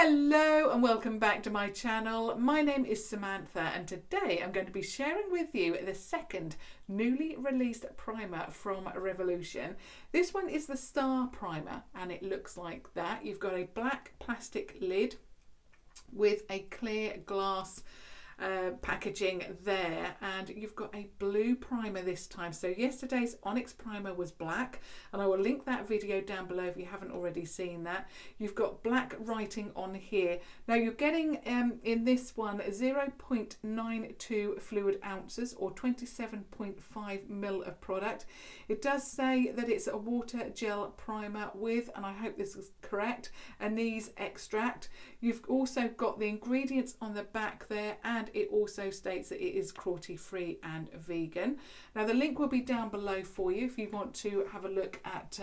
Hello and welcome back to my channel. My name is Samantha and today I'm going to be sharing with you the second newly released primer from Revolution. This one is the Star Primer and it looks like that. You've got a black plastic lid with a clear glass packaging there, and you've got a blue primer this time. So yesterday's Onyx primer was black, and I will link that video down below if you haven't already seen that. You've got black writing on here. Now you're getting in this one 0.92 fluid ounces or 27.5 ml of product. It does say that it's a water gel primer with, and I hope this is correct, anise extract. You've also got the ingredients on the back there, and it also states that it is cruelty free and vegan. Now the link will be down below for you if you want to have a look at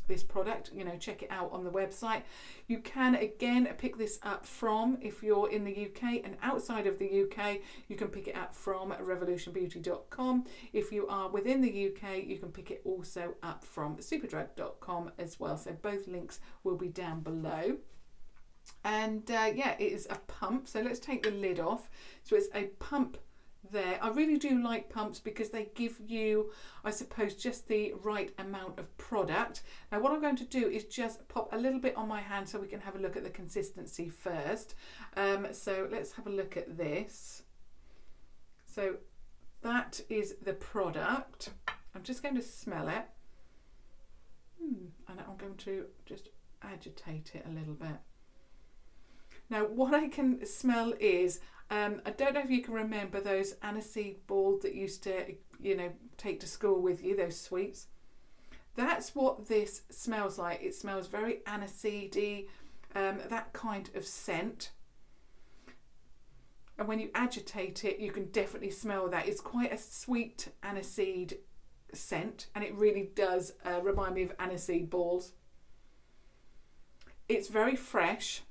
this product, check it out on the website. You can again pick this up from, if you're in the UK and outside of the UK, you can pick it up from revolutionbeauty.com. If you are within the UK, you can pick it also up from superdrug.com as well. So both links will be down below. And yeah, it is a pump, so let's take the lid off. So it's a pump there. I really do like pumps because they give you, I suppose, just the right amount of product. Now what I'm going to do is just pop a little bit on my hand so we can have a look at the consistency first. So let's have a look at this. So that is the product. I'm just going to smell it, and I'm going to just agitate it a little bit. Now what I can smell is, I don't know if you can remember those aniseed balls that used to, take to school with you, those sweets. That's what this smells like. It smells very aniseedy, that kind of scent. And when you agitate it, you can definitely smell that. It's quite a sweet aniseed scent, and it really does remind me of aniseed balls. It's very fresh.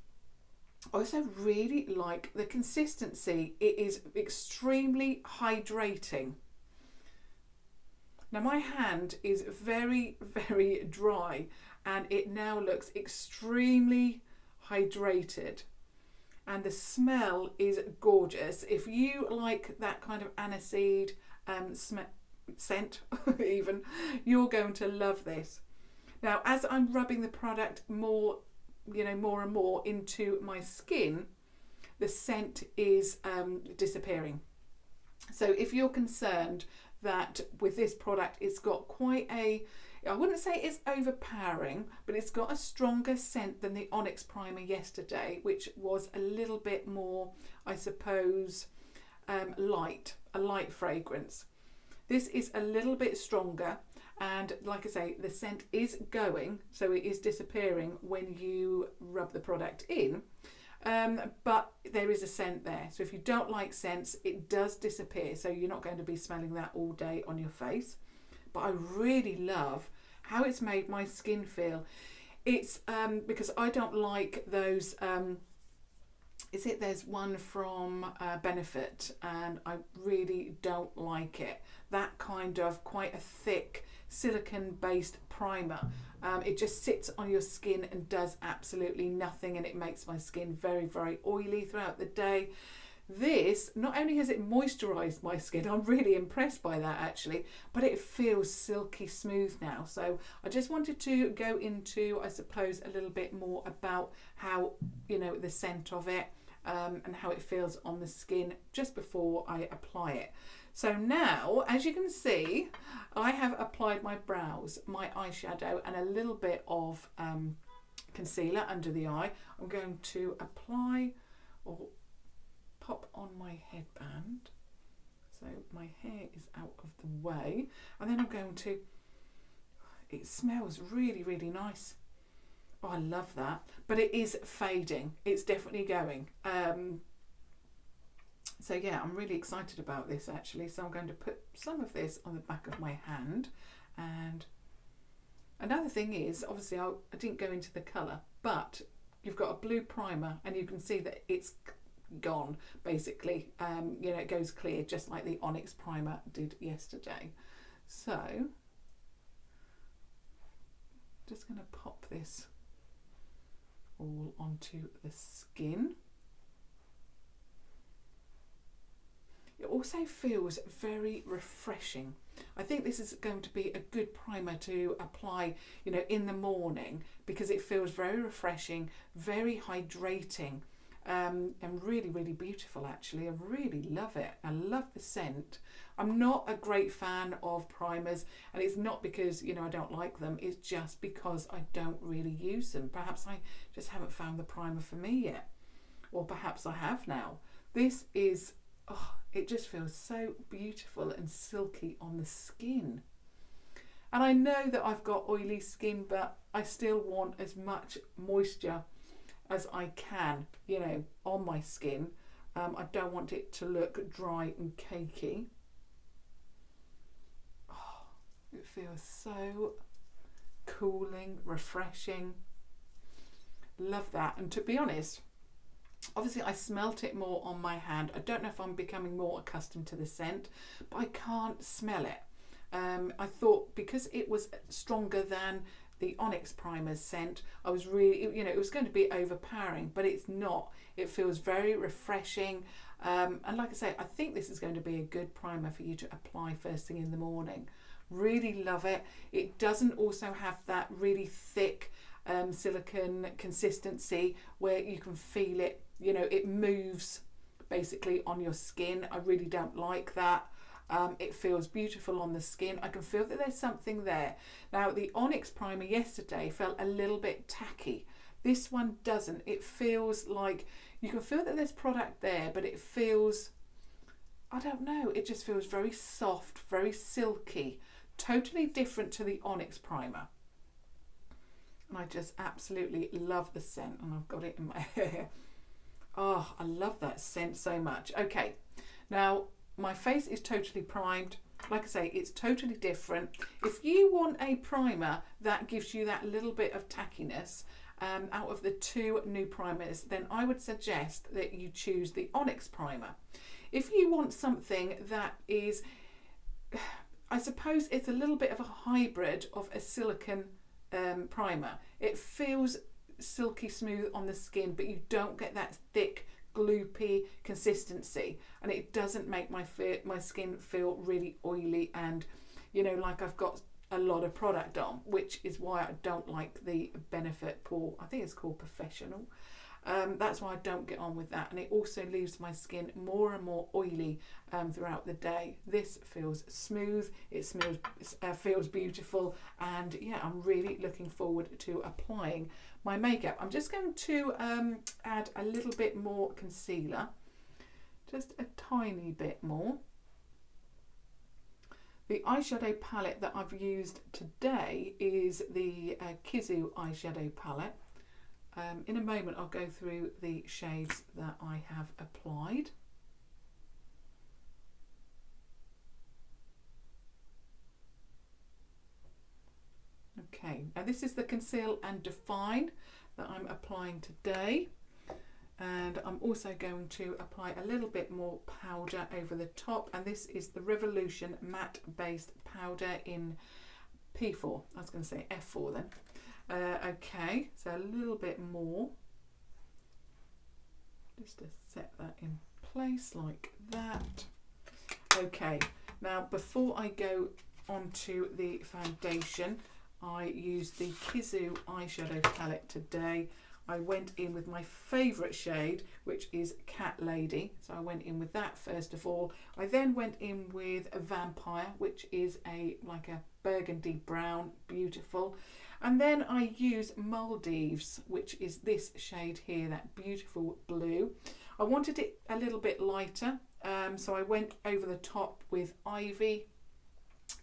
I also really like the consistency. It is extremely hydrating. Now my hand is very, very dry and it now looks extremely hydrated. And the smell is gorgeous. If you like that kind of aniseed scent even, you're going to love this. Now as I'm rubbing the product more and more into my skin, the scent is disappearing. So if you're concerned that with this product it's got quite a, I wouldn't say it's overpowering, but it's got a stronger scent than the Onyx primer yesterday, which was a little bit more, I suppose, a light fragrance. This is a little bit stronger. And like I say, the scent is going, so it is disappearing when you rub the product in, but there is a scent there. So if you don't like scents, it does disappear, so you're not going to be smelling that all day on your face. But I really love how it's made my skin feel. It's because I don't like those, there's one from Benefit, and I really don't like it. That kind of quite a thick silicone based primer. It just sits on your skin and does absolutely nothing, and it makes my skin very, very oily throughout the day. This, not only has it moisturized my skin, I'm really impressed by that actually, but it feels silky smooth now. So I just wanted to go into, I suppose, a little bit more about how, the scent of it, and how it feels on the skin just before I apply it. So now, as you can see, I have applied my brows, my eyeshadow, and a little bit of concealer under the eye. I'm going to apply or pop on my headband, so my hair is out of the way, and then I'm going to, it smells really, really nice. Oh, I love that, but it is fading. It's definitely going. So yeah, I'm really excited about this actually. So I'm going to put some of this on the back of my hand. And another thing is, obviously I didn't go into the colour, but you've got a blue primer and you can see that it's gone basically. It goes clear just like the Onyx primer did yesterday. So just going to pop this all onto the skin. It also feels very refreshing. I think this is going to be a good primer to apply, you know, in the morning, because it feels very refreshing, very hydrating, and really, really beautiful actually. I really love it. I love the scent. I'm not a great fan of primers, and it's not because, you know, I don't like them, it's just because I don't really use them. Perhaps I just haven't found the primer for me yet, or perhaps I have now. This is, oh, it just feels so beautiful and silky on the skin. And I know that I've got oily skin, but I still want as much moisture as I can, you know, on my skin. I don't want it to look dry and cakey. Oh, it feels so cooling, refreshing. Love that. And to be honest, obviously I smelt it more on my hand. I don't know if I'm becoming more accustomed to the scent, but I can't smell it. I thought because it was stronger than the Onyx primer's scent, I was really, you know, it was going to be overpowering, but it's not. It feels very refreshing. And like I say, I think this is going to be a good primer for you to apply first thing in the morning. Really love it. It doesn't also have that really thick silicone consistency where you can feel it, you know, it moves basically on your skin. I really don't like that. It feels beautiful on the skin. I can feel that there's something there. Now, the Onyx primer yesterday felt a little bit tacky. This one doesn't. It feels like you can feel that there's product there, but it feels, I don't know, it just feels very soft, very silky, totally different to the Onyx primer. And I just absolutely love the scent, and I've got it in my hair. Oh, I love that scent so much. Okay, now my face is totally primed. Like I say, it's totally different. If you want a primer that gives you that little bit of tackiness out of the two new primers, then I would suggest that you choose the Onyx primer. If you want something that is, I suppose it's a little bit of a hybrid of a silicone primer. It feels silky smooth on the skin, but you don't get that thick gloopy consistency, and it doesn't make my skin feel really oily and, you know, like I've got a lot of product on, which is why I don't like the Benefit Pore, I think it's called Professional. That's why I don't get on with that, and it also leaves my skin more and more oily throughout the day. This feels smooth, it feels beautiful, and yeah, I'm really looking forward to applying my makeup. I'm just going to add a little bit more concealer, just a tiny bit more. The eyeshadow palette that I've used today is the Kisu eyeshadow palette. In a moment I'll go through the shades that I have applied. Okay, now this is the Conceal and Define that I'm applying today, and I'm also going to apply a little bit more powder over the top, and this is the Revolution matte based powder in P4. I was going to say F4 then. Okay, so a little bit more, just to set that in place like that. Okay, now before I go on to the foundation, I used the Kisu eyeshadow palette today. I went in with my favourite shade, which is Cat Lady. So I went in with that first of all. I then went in with a Vampire, which is like a burgundy brown, beautiful. And then I used Maldives, which is this shade here, that beautiful blue. I wanted it a little bit lighter, so I went over the top with Ivy,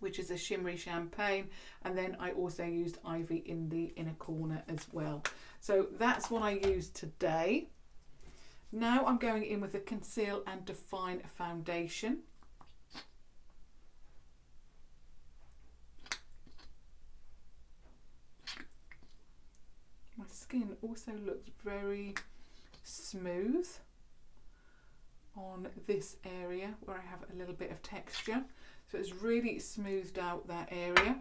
which is a shimmery champagne, and then I also used Ivy in the inner corner as well. So that's what I used today. Now I'm going in with the Conceal and Define foundation. My skin also looks very smooth on this area where I have a little bit of texture. So it's really smoothed out that area.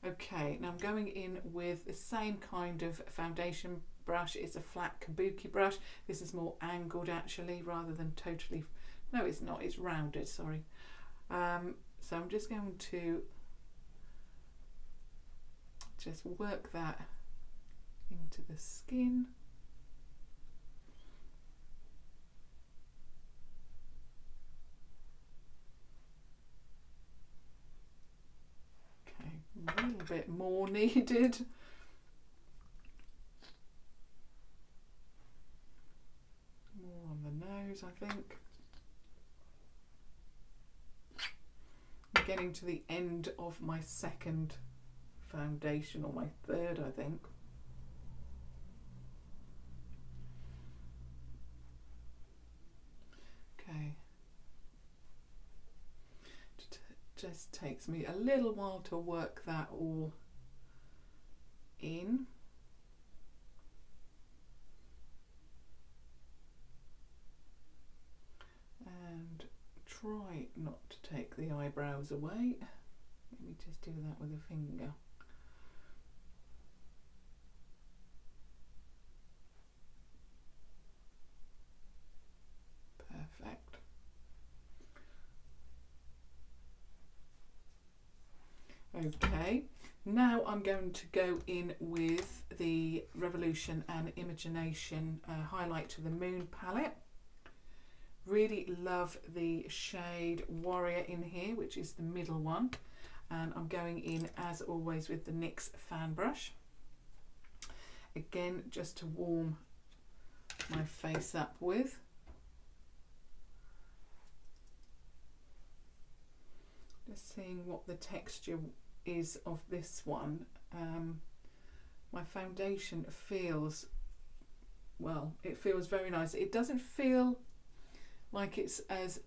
Okay, now I'm going in with the same kind of foundation brush. It's a flat kabuki brush. This is more angled actually, rather than totally, no it's not, it's rounded, sorry. So I'm just going to just work that into the skin. Okay, a little bit more needed. More on the nose, I think. I'm getting to the end of my second foundation, or my third, I think. Okay. It just takes me a little while to work that all in. And try not to take the eyebrows away. Let me just do that with a finger. Perfect. Okay, now I'm going to go in with the Revolution and Imogenation Highlight to the Moon palette. Really love the shade Warrior in here, which is the middle one, and I'm going in as always with the NYX fan brush, again just to warm my face up with. Just seeing what the texture is of this one. My foundation feels, well, it feels very nice. It doesn't feel like it's as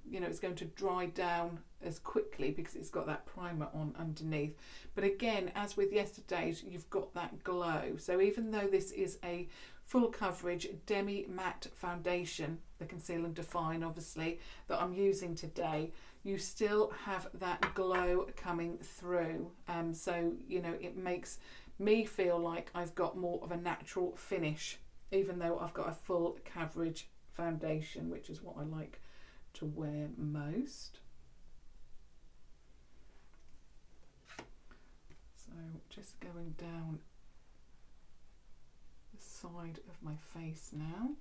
you know, it's going to dry down as quickly because it's got that primer on underneath, but again, as with yesterday's, you've got that glow. So even though this is a full coverage demi matte foundation, the Conceal and Define obviously that I'm using today, you still have that glow coming through, so you know, it makes me feel like I've got more of a natural finish, even though I've got a full coverage foundation, which is what I like to wear most. So just going down the side of my face now.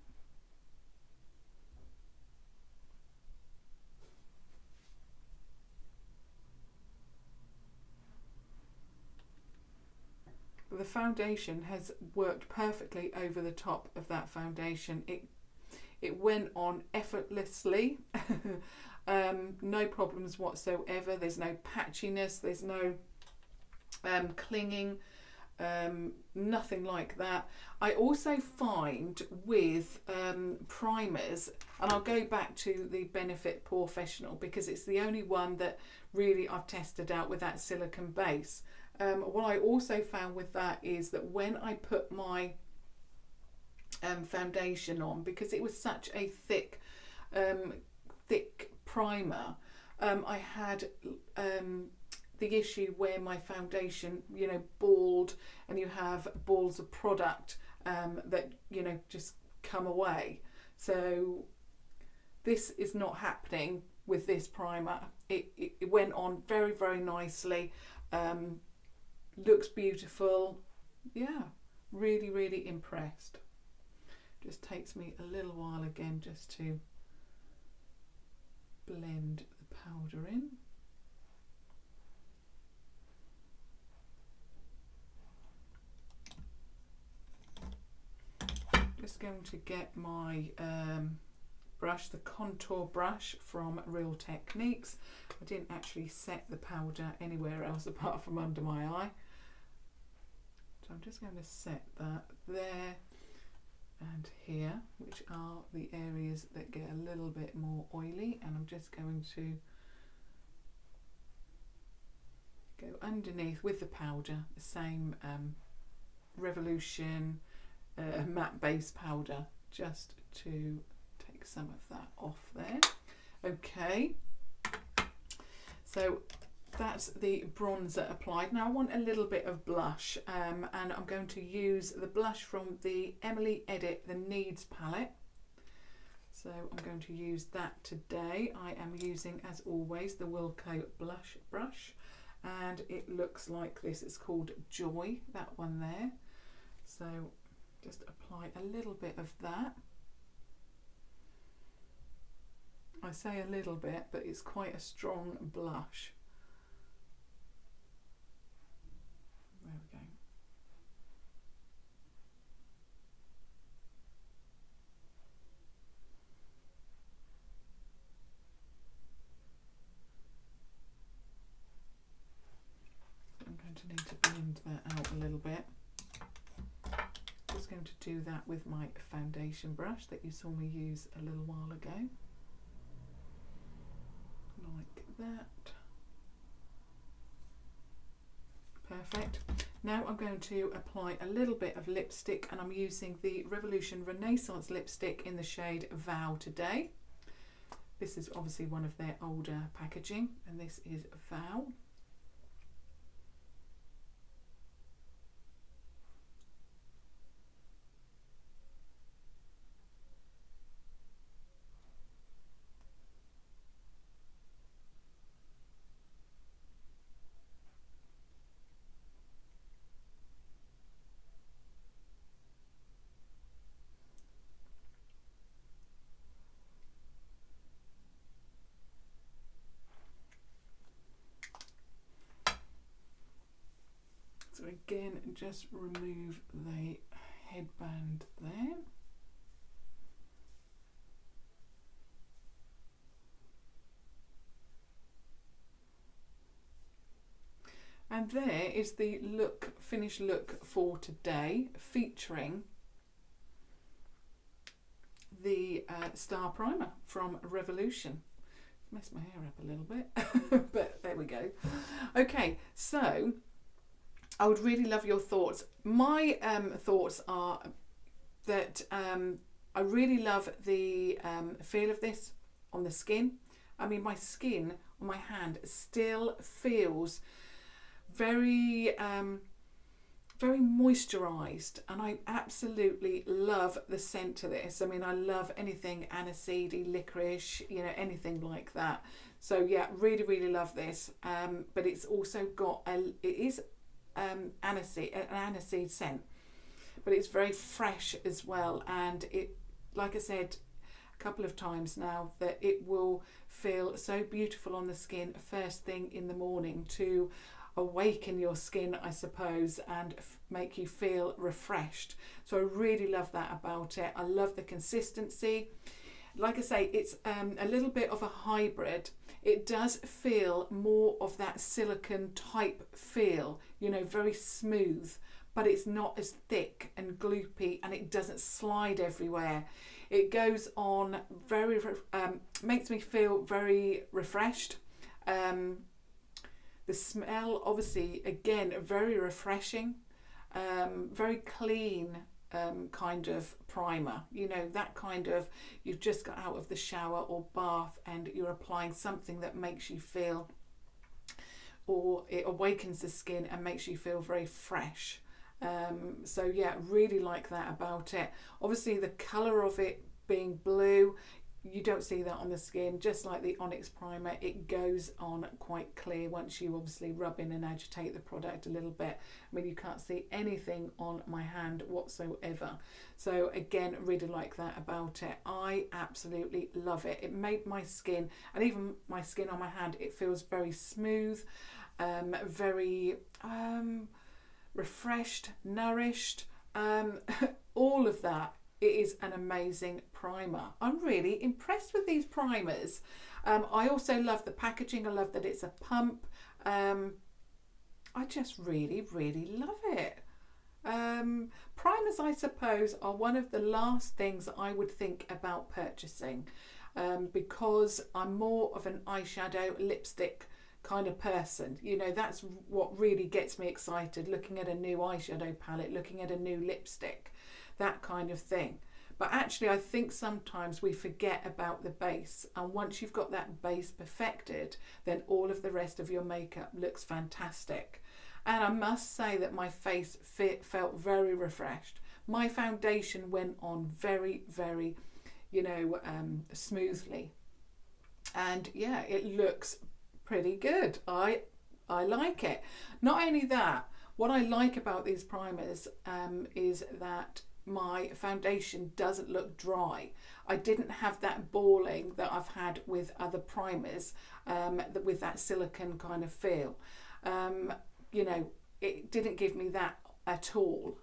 The foundation has worked perfectly over the top of that foundation. It went on effortlessly, no problems whatsoever. There's no patchiness, there's no clinging, nothing like that. I also find with primers, and I'll go back to the Benefit Professional because it's the only one that really I've tested out with that silicone base. What I also found with that is that when I put my foundation on, because it was such a thick primer, I had the issue where my foundation, you know, balled, and you have balls of product that, you know, just come away. So this is not happening with this primer. It went on very, very nicely, looks beautiful. Yeah, really, really impressed. Just takes me a little while again just to blend the powder in. Just going to get my brush, the contour brush from Real Techniques. I didn't actually set the powder anywhere else apart from under my eye. So I'm just going to set that there and here, which are the areas that get a little bit more oily, and I'm just going to go underneath with the powder, the same Revolution matte base powder, just to take some of that off there. Okay, so that's the bronzer applied. Now I want a little bit of blush, and I'm going to use the blush from the Emily Edit the Needs palette. So I'm going to use that today. I am using, as always, the Wilko blush brush, and it looks like this. It's called Joy, that one there. So just apply a little bit of that. I say a little bit, but it's quite a strong blush. There we go. I'm going to need to blend that out a little bit. Just going to do that with my foundation brush that you saw me use a little while ago. Like that. Perfect. Now I'm going to apply a little bit of lipstick, and I'm using the Revolution Renaissance lipstick in the shade Vow today. This is obviously one of their older packaging, and this is Vow. So again, just remove the headband there. And there is the finished look for today, featuring the Star Primer from Revolution. Messed my hair up a little bit, but there we go. Okay, so I would really love your thoughts. My thoughts are that I really love the feel of this on the skin. I mean, my skin on my hand still feels very very moisturized, and I absolutely love the scent of this. I mean, I love anything aniseedy, licorice, you know, anything like that. So yeah, really love this. But it's also got an aniseed scent, but it's very fresh as well. And it, like I said a couple of times now, that it will feel so beautiful on the skin first thing in the morning to awaken your skin, I suppose, and make you feel refreshed. So I really love that about it. I love the consistency. Like I say, it's a little bit of a hybrid. It does feel more of that silicone type feel, you know, very smooth, but it's not as thick and gloopy, and it doesn't slide everywhere. It goes on very, makes me feel very refreshed. The smell, obviously, again, very refreshing, very clean kind of primer. You know, that kind of, you've just got out of the shower or bath and you're applying something that makes you feel, or it awakens the skin and makes you feel very fresh. So yeah, really like that about it. Obviously, the colour of it being blue, you don't see that on the skin. Just like the Onyx primer, it goes on quite clear once you obviously rub in and agitate the product a little bit. I mean, you can't see anything on my hand whatsoever. So again, really like that about it. I absolutely love it. It made my skin, and even my skin on my hand, it feels very smooth, very refreshed, nourished, all of that. It is an amazing primer. I'm really impressed with these primers. I also love the packaging. I love that it's a pump. I just really love it. Primers, I suppose, are one of the last things I would think about purchasing, because I'm more of an eyeshadow, lipstick kind of person. You know, that's what really gets me excited, looking at a new eyeshadow palette, looking at a new lipstick, that kind of thing. But actually I think sometimes we forget about the base, and once you've got that base perfected, then all of the rest of your makeup looks fantastic. And I must say that my face felt very refreshed. My foundation went on very, very, smoothly. And yeah, it looks pretty good. I like it. Not only that, what I like about these primers is that my foundation doesn't look dry. I didn't have that balling that I've had with other primers, with that silicone kind of feel. It didn't give me that at all.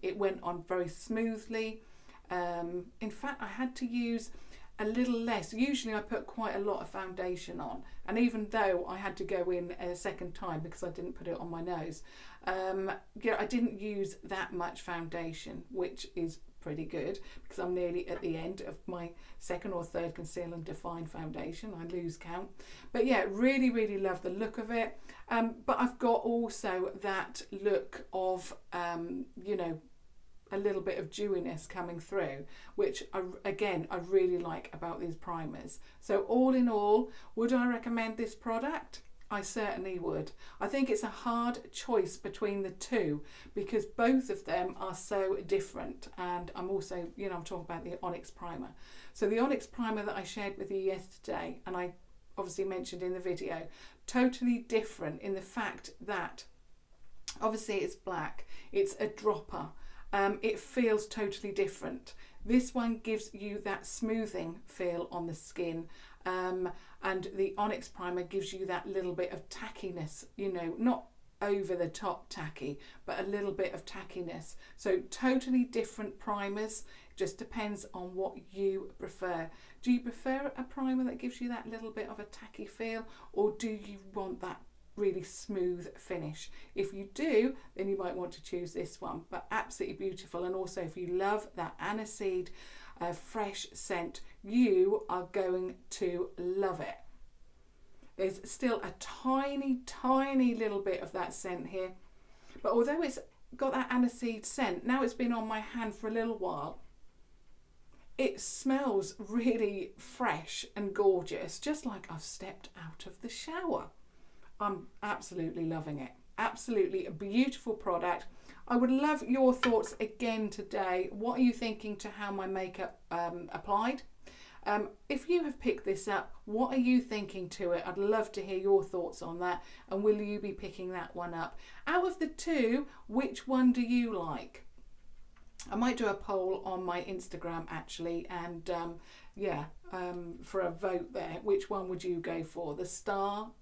It went on very smoothly. In fact, I had to use a little less. Usually I put quite a lot of foundation on, and even though I had to go in a second time because I didn't put it on my nose, I didn't use that much foundation, which is pretty good because I'm nearly at the end of my second or third Conceal and Define foundation. I lose count. But yeah, really, really love the look of it. But I've got also that look of, a little bit of dewiness coming through, which I really like about these primers. So all in all, would I recommend this product? I certainly would. I think it's a hard choice between the two because both of them are so different. And I'm also, I'm talking about the Onyx primer. So the Onyx primer that I shared with you yesterday, and I obviously mentioned in the video, totally different in the fact that obviously it's black, it's a dropper. It feels totally different. This one gives you that smoothing feel on the skin, and the Onyx primer gives you that little bit of tackiness, not over the top tacky, but a little bit of tackiness. So totally different primers. Just depends on what you prefer. Do you prefer a primer that gives you that little bit of a tacky feel, or do you want that really smooth finish? If you do, then you might want to choose this one, but absolutely beautiful. And also if you love that aniseed fresh scent, you are going to love it. There's still a tiny little bit of that scent here, but although it's got that aniseed scent, now it's been on my hand for a little while, it smells really fresh and gorgeous, just like I've stepped out of the shower. I'm absolutely loving it. Absolutely a beautiful product. I would love your thoughts again today. What are you thinking to how my makeup applied? If you have picked this up, what are you thinking to it? I'd love to hear your thoughts on that. And will you be picking that one up? Out of the two, which one do you like? I might do a poll on my Instagram actually, and for a vote there. Which one would you go for? The Star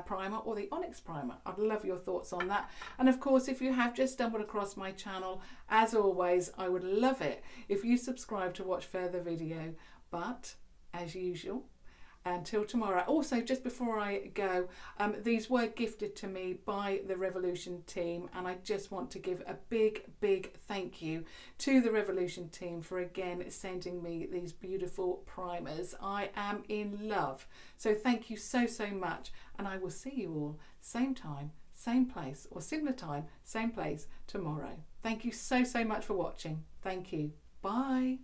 primer or the Onyx primer? I'd love your thoughts on that. And of course, if you have just stumbled across my channel, as always, I would love it if you subscribe to watch further video. But as usual, until tomorrow. Also, just before I go, these were gifted to me by the Revolution team, and I just want to give a big thank you to the Revolution team for again sending me these beautiful primers. I am in love. So thank you so much, and I will see you all same time, same place, or similar time, same place tomorrow. Thank you so much for watching. Thank you. Bye.